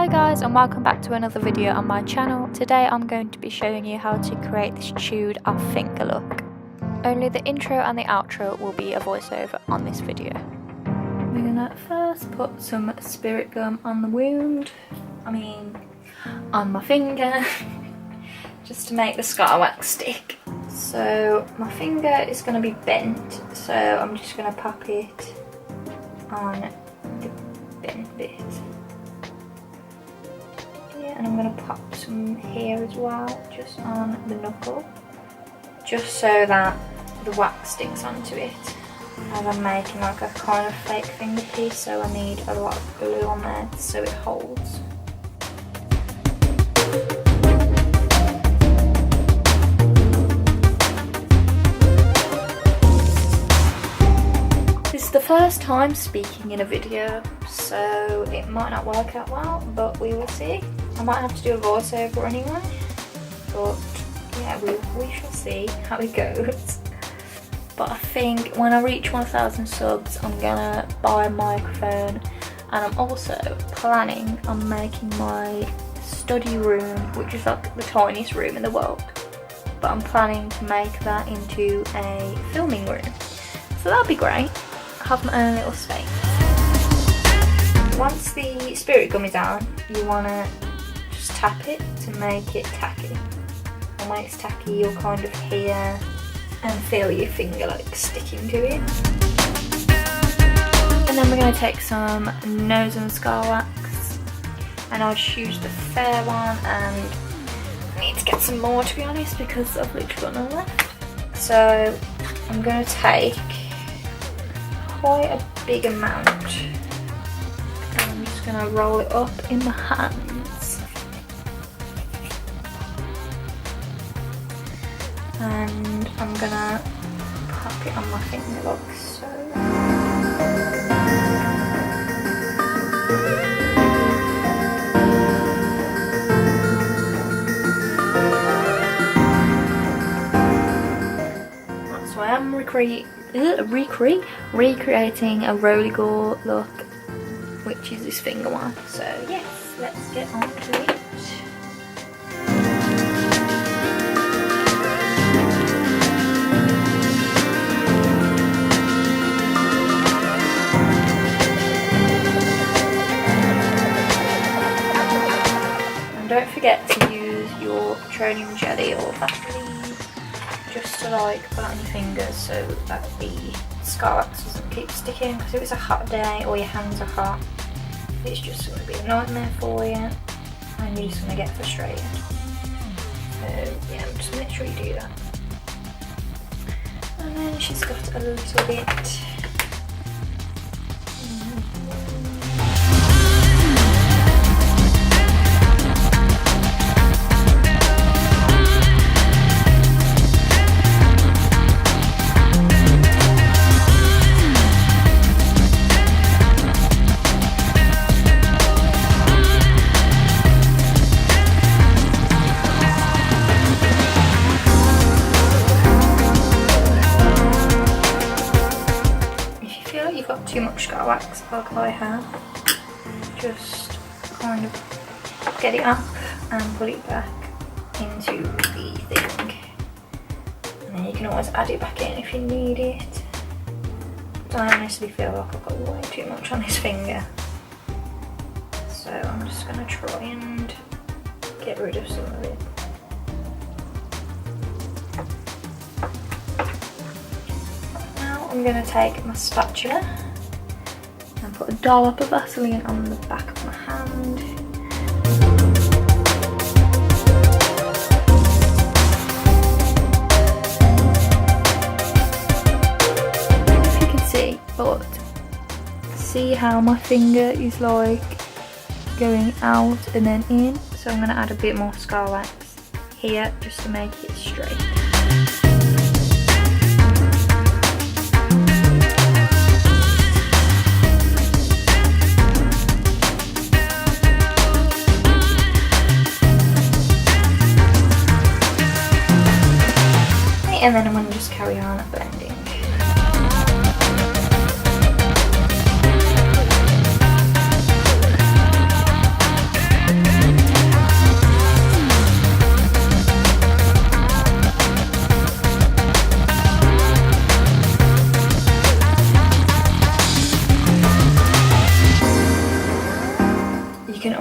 Hi guys, and welcome back to another video on my channel. Today I'm going to be showing you how to create this chewed off finger look. Only the intro and the outro will be a voiceover on this video. We're gonna first put some spirit gum on the wound, on my finger, just to make the scar wax stick. So my finger is gonna be bent, so I'm just gonna pop it on the bent bit. And I'm going to pop some here as well, just on the knuckle, just so that the wax sticks onto it. As I'm making like a kind of fake finger piece, so I need a lot of glue on there so it holds. This is the first time speaking in a video, so it might not work out well, but we will see. I might have to do a voiceover anyway, but yeah, we shall see how it goes. But I think when I reach 1,000 subs, I'm gonna buy a microphone, and I'm also planning on making my study room, which is like the tiniest room in the world, but I'm planning to make that into a filming room. So that'll be great. I have my own little space. Once the spirit gum is on, you wanna tap it to make it tacky, and when it's tacky you'll kind of hear and feel your finger like sticking to it. And then we're going to take some nose and scar wax, and I'll just use the fair one, and I need to get some more to be honest because I've literally got none left. So I'm going to take quite a big amount, and I'm just going to roll it up in my hand. And I'm gonna pop it on my finger like so. That's why I'm recreating a Evagore look, which is this finger one. So yes, let's get on to it. Don't forget to use your petroleum jelly or Vaseline just to like put on your fingers so that the scar wax doesn't keep sticking, because if it's a hot day or your hands are hot, it's just going to be a nightmare for you and you're just going to get frustrated. So yeah, just make sure you do that. And then she's got a little bit. Too much scar wax like I have, just kind of get it up and put it back into the thing, and then you can always add it back in if you need it. I honestly feel like I've got way too much on this finger, so I'm just going to try and get rid of some of it. Now I'm going to take my spatula and put a dollop of Vaseline on the back of my hand. I don't know if you can see, but see how my finger is like going out and then in? So I'm going to add a bit more scar wax here just to make it straight. And then I'm going to just carry on blending.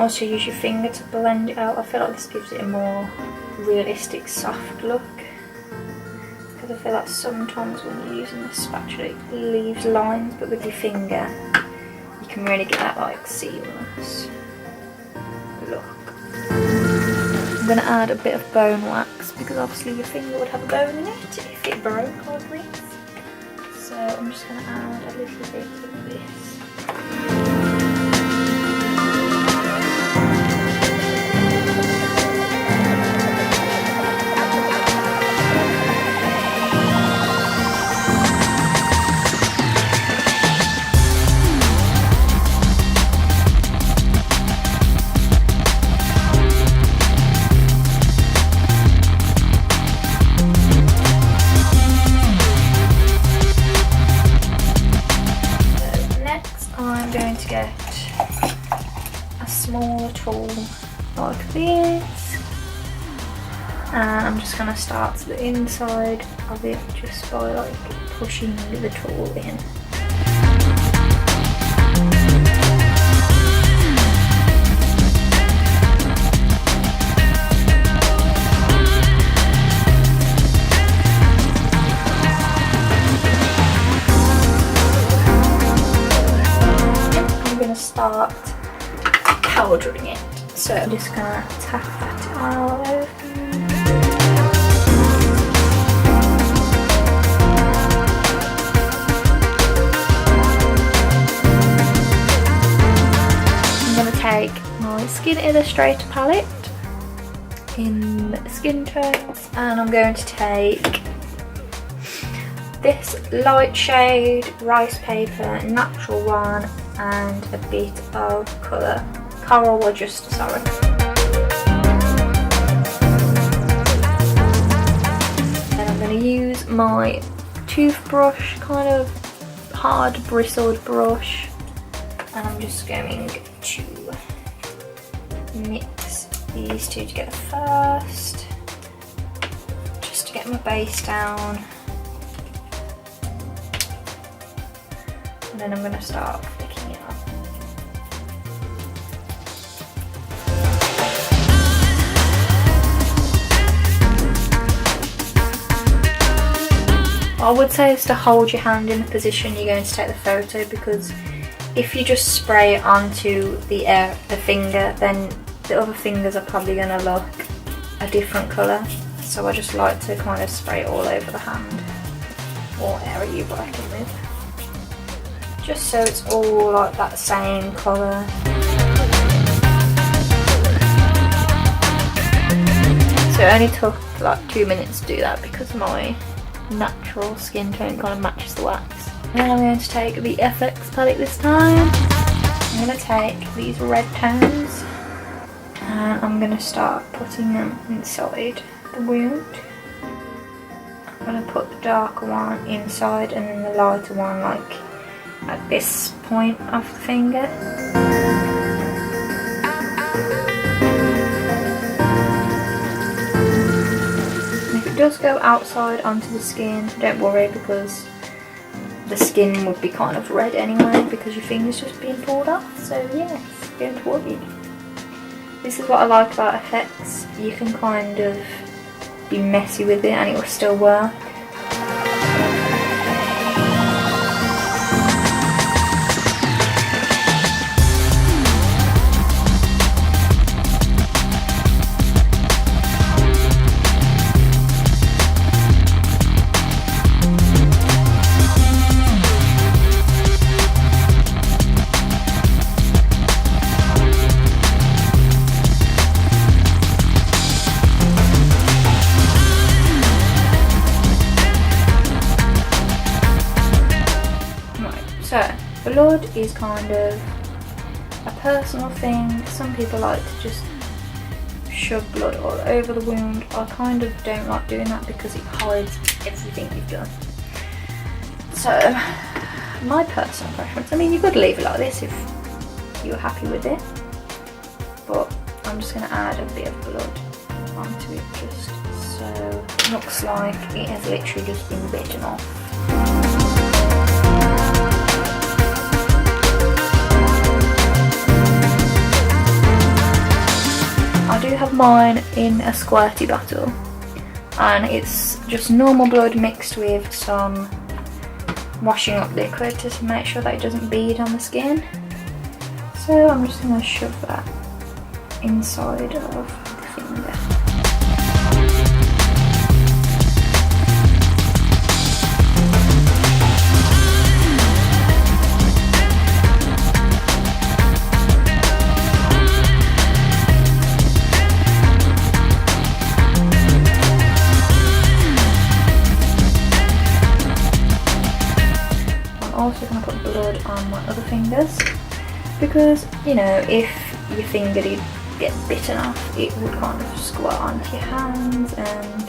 also use your finger to blend it out. I feel like this gives it a more realistic soft look, because I feel like sometimes when you're using the spatula it leaves lines, but with your finger you can really get that like seamless look. I'm going to add a bit of bone wax, because obviously your finger would have a bone in it if it broke like this. So I'm just going to add a little bit of this. Smaller tool like this, and I'm just going to start to the inside of it just by like pushing the tool in. I'm going to start powdering it, so I'm just gonna tap that all over. I'm gonna take my Skin Illustrator palette in skin tones, and I'm going to take this light shade rice paper natural one and a bit of colour Coral Adjuster, sorry. Then I'm going to use my toothbrush, kind of hard bristled brush, and I'm just going to mix these two together first, just to get my base down, and then I'm going to start flicking it up. I would say is to hold your hand in the position you're going to take the photo, because if you just spray it onto the finger, then the other fingers are probably going to look a different colour. So I just like to kind of spray it all over the hand or area you're working with, just so it's all like that same colour. So it only took like 2 minutes to do that because my natural skin tone kind of matches the wax. And then I'm going to take the FX palette this time. I'm going to take these red tones and I'm going to start putting them inside the wound. I'm going to put the darker one inside and then the lighter one like at this point of the finger. It does go outside onto the skin, don't worry, because the skin would be kind of red anyway because your finger's just being pulled off, so yes, don't worry. This is what I like about effects, you can kind of be messy with it and it will still work. So, blood is kind of a personal thing. Some people like to just shove blood all over the wound. I kind of don't like doing that because it hides everything you've done. So, my personal preference, I mean you could leave it like this if you're happy with it, but I'm just going to add a bit of blood onto it just so it looks like it has literally just been bitten off. have mine in a squirty bottle, and it's just normal blood mixed with some washing up liquid to make sure that it doesn't bead on the skin. So I'm just going to shove that inside of the finger. I'm also going to put blood on my other fingers, because, you know, if your finger did get bitten off, it would kind of squirt onto your hands and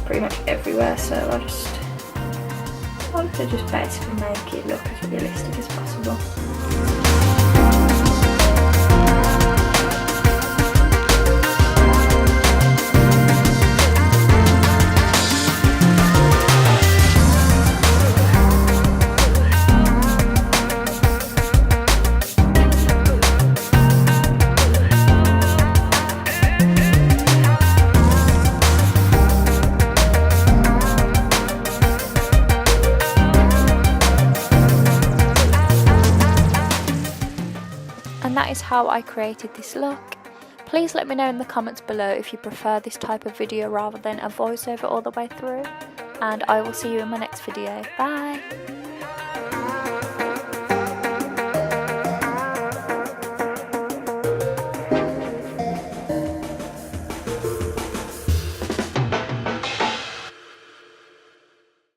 pretty much everywhere. So I wanted to just basically make it look as realistic as possible. And that is how I created this look. Please let me know in the comments below if you prefer this type of video rather than a voiceover all the way through. And I will see you in my next video. Bye!